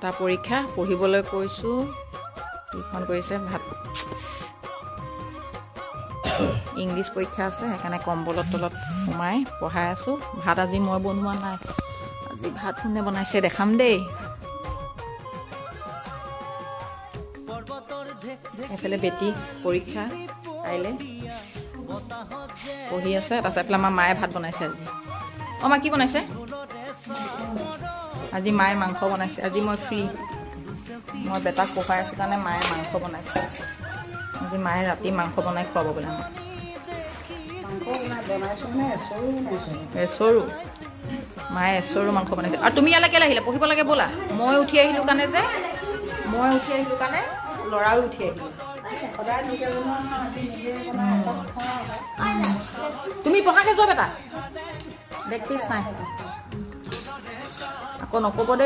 এটা পৰীক্ষা পঢ়িবলৈ কৈছোঁ এইখন কৰিছে ভাত ইংলিছ পৰীক্ষা আছে সেইকাৰণে কম্বলৰ তলত সোমাই পঢ়াই আছোঁ ভাত আজি মই বনোৱা নাই আজি ভাত কোনে বনাইছে দেখাম দেই এইফালে বেটি পৰীক্ষা কাইলৈ পঢ়ি আছে তাৰপিছত এইফালে আমাৰ মায়ে ভাত বনাইছে আজি মা কি বনাইছে আজি মায়ে মাংস বনাইছে আজি মই ফ্ৰী মই বেটাক পঢ়াই আছোঁ কাৰণে মায়ে মাংস বনাইছে আজি মায়ে ৰাতি মাংস বনাই খুৱাব বোলে এচৰু মায়ে এচৰু মাংস বনাইছে আৰু তুমি ইয়ালৈ কেলৈ আহিলে পঢ়িব লাগে ব'লা মই উঠি আহিলোঁ কাৰণে ল'ৰাও উঠি আহিলোঁ তুমি পঢ়াকে যোৱা বেটা প্ৰেক্টিছ নাই আকৌ নক'ব দেই